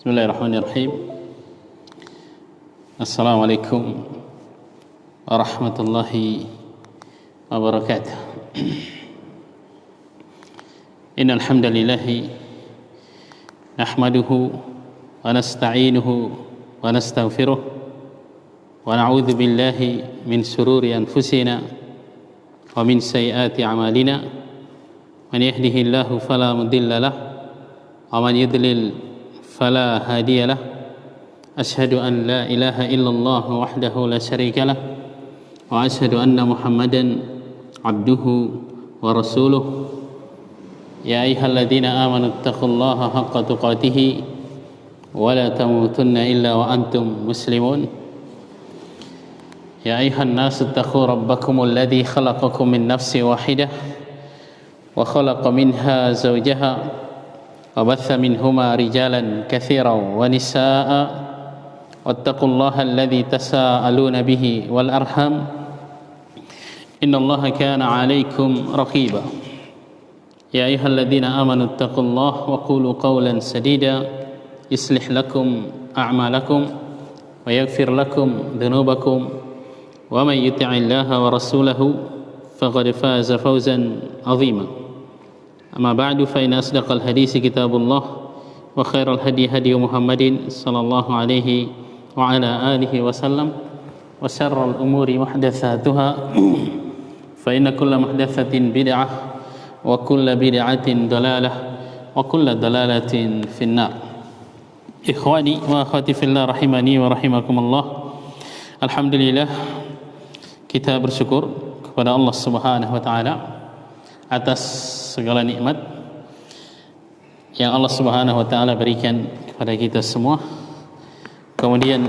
Bismillahirrahmanirrahim. Assalamualaikum warahmatullahi wabarakatuh. Innal hamdalillah nahmaduhu wa nasta'inuhu wa nastaghfiruh wa na'udzu billahi min shururi anfusina wa min sayyiati a'malina. Man yahdihillahu fala mudilla lahu wa man yudlil فلا هادي له أشهد أن لا إله إلا الله وحده لا شريك له وأشهد أن محمدا عبده ورسوله يا أيها الذين آمنوا اتقوا الله حق تقاته ولا تموتن إلا وأنتم مسلمون يا أيها الناس اتقوا ربكم الذي خلقكم من نفس واحدة وخلق منها زوجها وبث منهما رجالا كثيرا ونساء واتقوا الله الذي تساءلون به والأرحام إن الله كان عليكم رقيبا يا أيها الذين آمنوا اتقوا الله وقولوا قولا سديدا يصلح لكم أعمالكم ويغفر لكم ذنوبكم ومن يطع الله ورسوله فقد فاز فوزا عظيما. أما بعد فإن أصدق الحديث كتاب الله وخير الهدي هدي محمد صلى الله عليه وعلى آله وسلم وشر الأمور محدثاتها فإن كل محدثة بدعة وكل بدعة ضلالة وكل ضلالة في النار. إخواني وأخواتي في الله rahimani wa rahimakumullah. Alhamdulillah, kita bersyukur kepada Allah Subhanahu wa taala atas segala nikmat yang Allah Subhanahu wa taala berikan kepada kita semua. Kemudian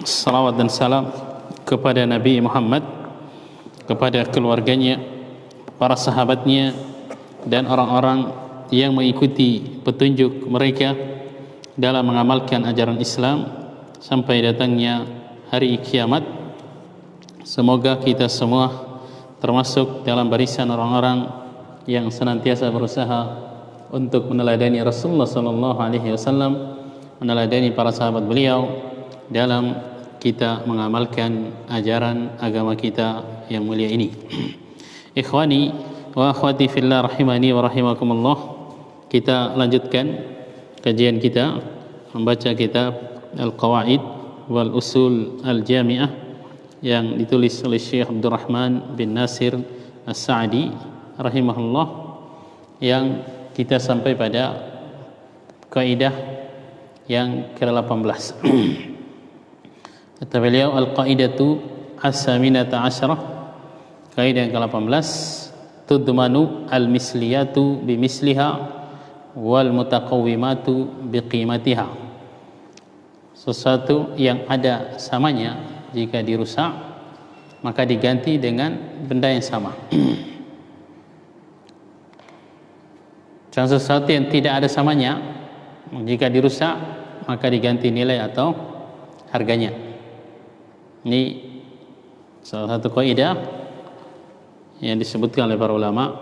salawat dan salam kepada Nabi Muhammad, kepada keluarganya, para sahabatnya dan orang-orang yang mengikuti petunjuk mereka dalam mengamalkan ajaran Islam sampai datangnya hari kiamat. Semoga kita semua termasuk dalam barisan orang-orang yang senantiasa berusaha untuk meneladani Rasulullah sallallahu alaihi wasallam, meneladani para sahabat beliau dalam kita mengamalkan ajaran agama kita yang mulia ini. Ikhwani wa akhwati fillah rahimani wa rahimakumullah. Kita lanjutkan kajian kita membaca kitab Al-Qawaid wal Usul Al-Jami'ah yang ditulis oleh Syekh Abdurrahman bin Nasir As-Sa'di rahimahullah, yang kita sampai pada kaidah yang ke-18. Kata beliau, al-qaidatu as-saminata asyarah, kaidah yang ke-18, tudmanu al-misliyatu bimisliha wal mutaqawwimatu biqimatiha. Sesuatu yang ada samanya jika dirusak maka diganti dengan benda yang sama. Dan sesuatu yang tidak ada samanya jika dirusak maka diganti nilai atau harganya. Ini salah satu kaidah yang disebutkan oleh para ulama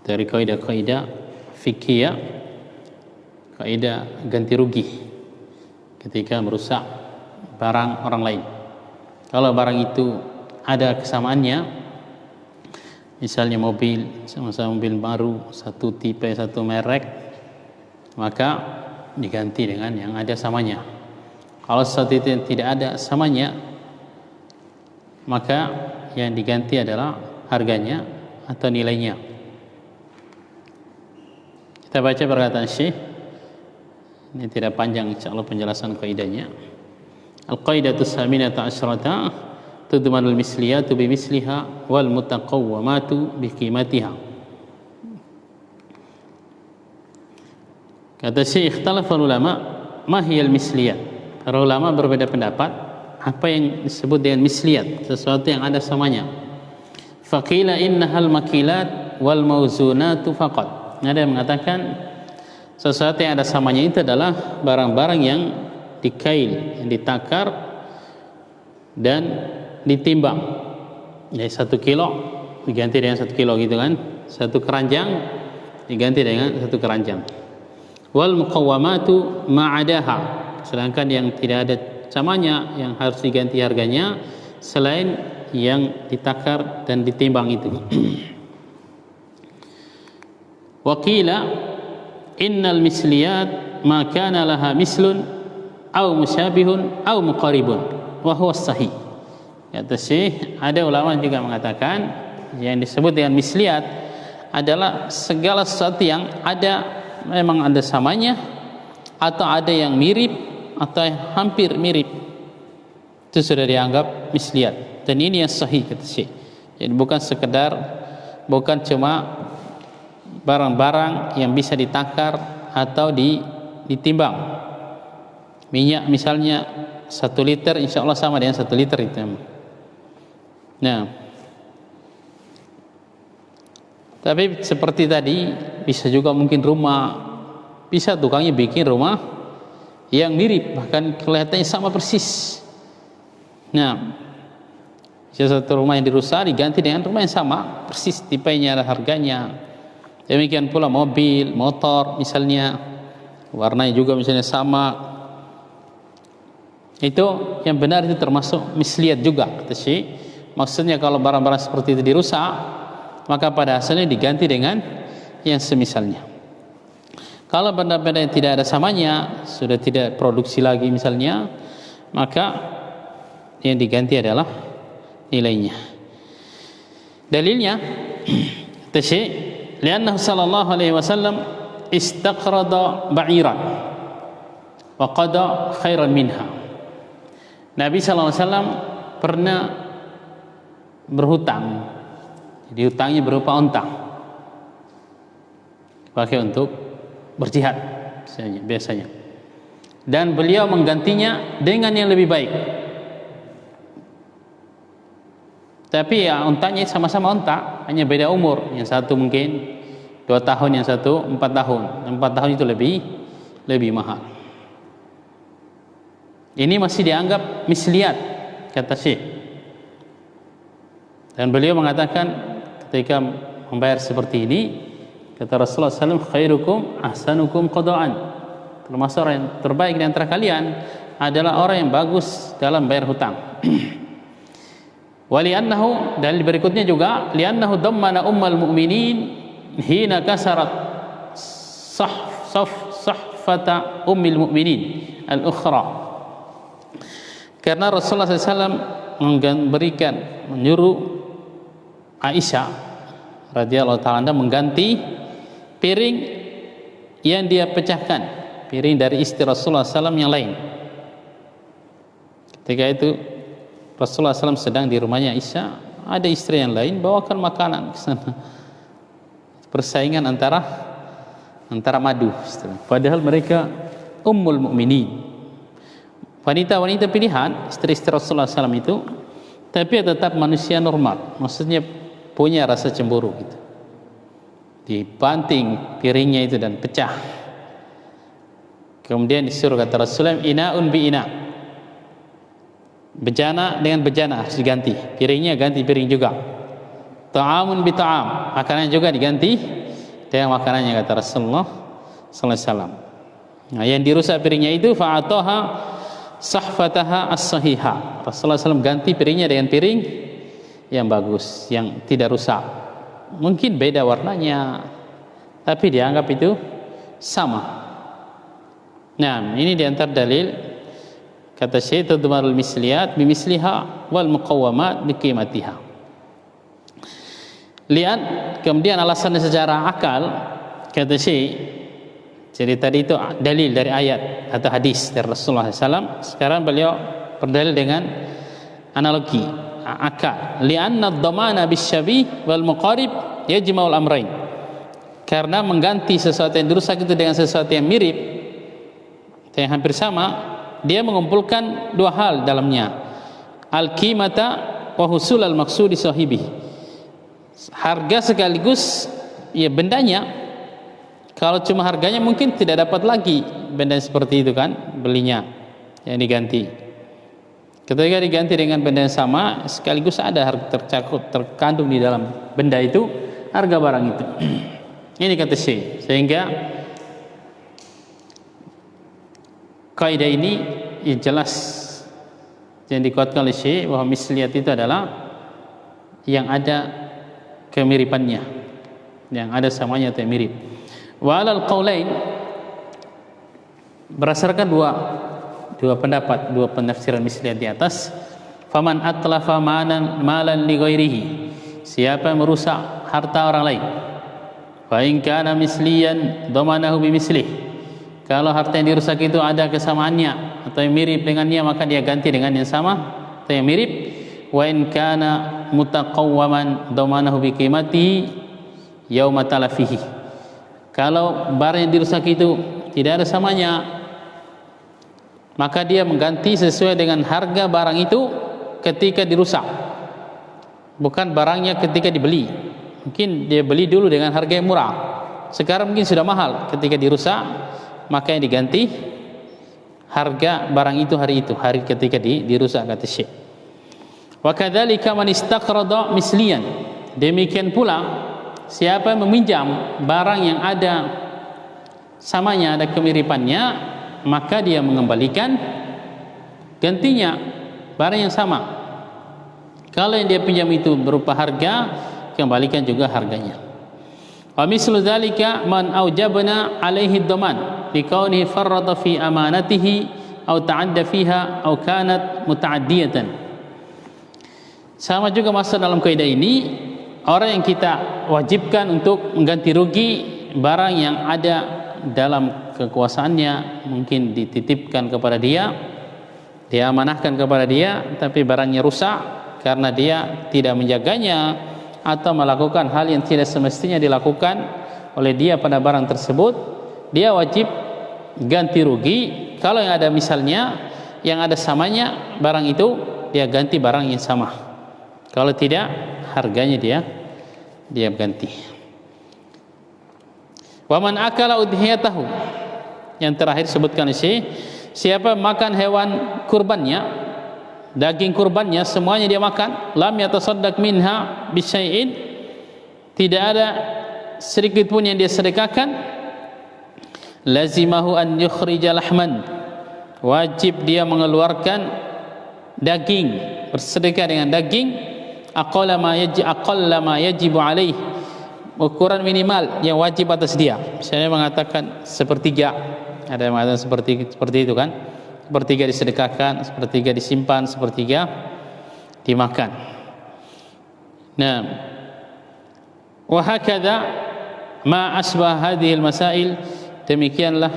dari kaidah-kaidah fikih, kaidah ganti rugi ketika merusak barang orang lain. Kalau barang itu ada kesamaannya, misalnya mobil, sama-sama mobil baru, satu tipe, satu merek, maka diganti dengan yang ada samanya. Kalau sesuatu itu yang tidak ada samanya, maka yang diganti adalah harganya atau nilainya. Kita baca perkataan Syekh. Ini tidak panjang insyaallah penjelasan kaidahnya. Al-qaidatu saminata asyrata tudmanul misliyatu bimisliha wal mutaqawwamatu biqimatiha. Kata Syekh, ikhtalafa ulama ma hiyal misliyat. Para ulama berbeda pendapat apa yang disebut dengan misliyat, sesuatu yang ada samanya. Faqila innahal makilat wal mawzunatu faqat. Ada yang mengatakan sesuatu yang ada samanya itu adalah barang-barang yang dikail, yang ditakar dan ditimbang. Jadi 1 kilo diganti dengan 1 kilo gitu kan, 1 keranjang diganti dengan 1 keranjang. wal muqawwamatu ma'adaha, sedangkan yang tidak ada samanya yang harus diganti harganya selain yang ditakar dan ditimbang itu. Wa qila innal misliyat ma kana laha mislun aw musyabihun aw muqaribun wa huwa sahih. Kata Syekh, ada ulama juga mengatakan yang disebut dengan misliyat adalah segala sesuatu yang ada, memang ada samanya, atau ada yang mirip atau yang hampir mirip, itu sudah dianggap misliyat. Dan ini yang sahih kata Syekh. Jadi bukan sekedar, bukan cuma barang-barang yang bisa ditakar atau ditimbang. Minyak misalnya 1 liter insya Allah sama dengan 1 liter itu. Nah, tapi seperti tadi, bisa juga mungkin rumah, bisa tukangnya bikin rumah yang mirip, bahkan kelihatannya sama persis. Nah, satu rumah yang dirusak diganti dengan rumah yang sama persis, tipenya, harganya. Demikian pula mobil, motor misalnya, warnanya juga misalnya sama. Itu yang benar, itu termasuk misliyat juga kata Syekh. Maksudnya kalau barang-barang seperti itu dirusak, maka pada asalnya diganti dengan yang semisalnya. Kalau benda-benda yang tidak ada samanya, sudah tidak produksi lagi misalnya, maka yang diganti adalah nilainya. Dalilnya kata Syekh, li'annahu sallallahu alaihi wasallam istaqrada ba'iran wa qada khairan minha. Nabi sallallahu alaihi wasallam pernah berhutang. Jadi hutangnya berupa unta, pakai untuk berjihad biasanya. Dan beliau menggantinya dengan yang lebih baik. Tapi ya untanya sama-sama unta, hanya beda umur. Yang satu mungkin 2 tahun, yang satu 4 tahun. 4 tahun itu lebih mahal. Ini masih dianggap misliyat kata Syekh. Dan beliau mengatakan ketika membayar seperti ini, kata Rasulullah SAW, khairukum ahsanukum qada'an, termasuk orang yang terbaik di antara kalian adalah orang yang bagus dalam bayar hutang. Waliannahu, dalil berikutnya juga, liannahu dammana ummal mu'minin hina kasarat sahfata ummil mu'minin al-ukhra. Karena Rasulullah SAW menyuruh Aisyah radhiyallahu ta'ala mengganti piring yang dia pecahkan, piring dari istri Rasulullah SAW yang lain. Ketika itu Rasulullah SAW sedang di rumahnya Aisyah, ada istri yang lain bawakan makanan ke sana. Persaingan antara madu. Padahal mereka ummul mukminin, wanita-wanita pilihan, istri-istri Rasulullah SAW itu, tapi tetap manusia normal. Maksudnya punya rasa cemburu gitu. Dibanting piringnya itu dan pecah. Kemudian disuruh kata Rasulullah, ina'un bi ina', bejana dengan bejana harus diganti, piringnya ganti piring juga. Ta'amun bi ta'am, makanan juga diganti dengan makanannya kata Rasulullah sallallahu alaihi wasallam. Nah, yang dirusak piringnya itu fa'ataha sahfataha as-sahihah. Rasulullah SAW ganti piringnya dengan piring yang bagus, yang tidak rusak. Mungkin beda warnanya, tapi dianggap itu sama. Nah, ini diantar dalil kata Syekh, tudmarul misliyat bimisliha wal muqawwamat biqimatiha. Lihat kemudian alasannya secara akal kata Syekh. Jadi tadi itu dalil dari ayat atau hadis dari Rasulullah SAW. Sekarang beliau berdalil dengan analogi akal. Li'anna ad-damana bisyabih wal muqarib yajma'ul amrain. Karena mengganti sesuatu yang dirusak itu dengan sesuatu yang mirip, yang hampir sama, dia mengumpulkan 2 hal dalamnya. Al-qimata wa husul al-maqsudi sahibi. Harga sekaligus ya bendanya. Kalau cuma harganya mungkin tidak dapat lagi benda seperti itu kan, belinya yang diganti. Ketika diganti dengan benda yang sama, sekaligus ada harga terkandung di dalam benda itu, harga barang itu. Ini kata Syekh. Sehingga kaidah ini jelas yang dikuatkan oleh Syekh bahwa misliyat itu adalah yang ada kemiripannya, yang ada samanya atau yang mirip. Wa alal qaulain, berdasarkan dua pendapat, dua penafsiran misliyat di atas, faman atlafa malan li ghairihi, siapa yang merusak harta orang lain, fa in kana misliyan dhamanahu bimislih, kalau harta yang dirusak itu ada kesamaannya atau yang mirip dengannya, maka dia ganti dengan yang sama atau yang mirip. Wa in kana mutaqawwaman dhamanahu biqimati yauma talafihi, kalau barang yang dirusak itu tidak ada samanya, maka dia mengganti sesuai dengan harga barang itu ketika dirusak, bukan barangnya ketika dibeli. Mungkin dia beli dulu dengan harga yang murah, sekarang mungkin sudah mahal, ketika dirusak maka yang diganti harga barang itu hari ketika dirusak, kata Syekh. Wa kadzalika man istaqrada misliyan, demikian pula siapa yang meminjam barang yang ada samanya, ada kemiripannya, maka dia mengembalikan gantinya barang yang sama. Kalau yang dia pinjam itu berupa harga, kembalikan juga harganya. Wa mislu dzalika man aujabna alaihi dhaman bi kaunihi farrata fi amanatihi aw ta'adda fiha aw kanat muta'addiyatan. Sama juga masuk dalam kaidah ini, orang yang kita wajibkan untuk mengganti rugi barang yang ada dalam kekuasaannya, mungkin dititipkan kepada dia, dia amanahkan kepada dia, tapi barangnya rusak karena dia tidak menjaganya atau melakukan hal yang tidak semestinya dilakukan oleh dia pada barang tersebut, dia wajib ganti rugi. Kalau yang ada misalnya yang ada samanya barang itu, dia ganti barang yang sama. Kalau tidak, harganya dia ganti. Wa man akala udhiyatahu, yang terakhir sebutkan isi, siapa makan hewan kurbannya, daging kurbannya semuanya dia makan, lam yatasaddaq minha bisyai'in, tidak ada sedikit pun yang dia sedekahkan, lazimahu an yukhrija lahman, wajib dia mengeluarkan daging, bersedekah dengan daging, aqalla ma yajibu alaih, ukuran minimal yang wajib atas dia. Misalnya mengatakan sepertiga, ada yang mengatakan seperti itu kan, sepertiga disedekahkan, sepertiga disimpan, sepertiga dimakan. Nah, wa hakadha ma asbah hadhil masail, demikianlah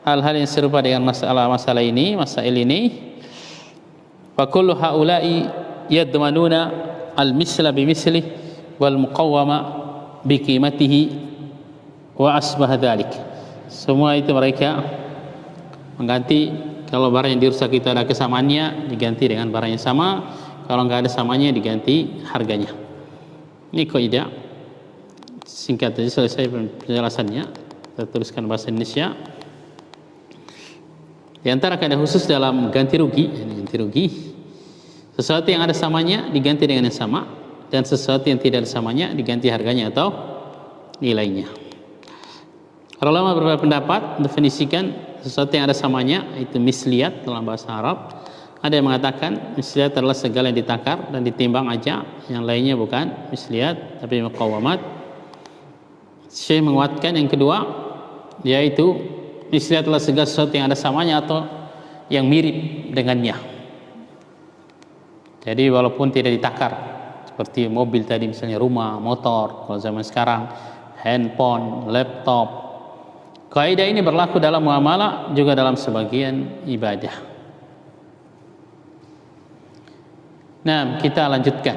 hal-hal yang serupa dengan masalah ini, masail ini. Fa kullu haula'i yadmanuna al-misla bimislih wal muqawwama biqimatihi wa asbah dzalik. Semua itu mereka mengganti, kalau barang yang dirusak itu ada kesamaannya, diganti dengan barang yang sama, kalau enggak ada samanya diganti harganya. Ini kaidah singkat saja, selesai penjelasannya. Kita tuliskan bahasa Indonesia. Di antara kaidah khusus dalam ganti rugi, sesuatu yang ada samanya diganti dengan yang sama, dan sesuatu yang tidak ada samanya diganti harganya atau nilainya. Para ulama berbeda pendapat mendefinisikan sesuatu yang ada samanya, itu misliyat dalam bahasa Arab. Ada yang mengatakan misliyat adalah segala yang ditakar dan ditimbang aja, yang lainnya bukan misliyat tapi muqawwamat. Syekh menguatkan yang kedua, yaitu misliyat adalah segala sesuatu yang ada samanya atau yang mirip dengannya. Jadi walaupun tidak ditakar, seperti mobil tadi misalnya, rumah, motor, kalau zaman sekarang handphone, laptop. Kaidah ini berlaku dalam muamalah juga dalam sebagian ibadah. Nah, kita lanjutkan.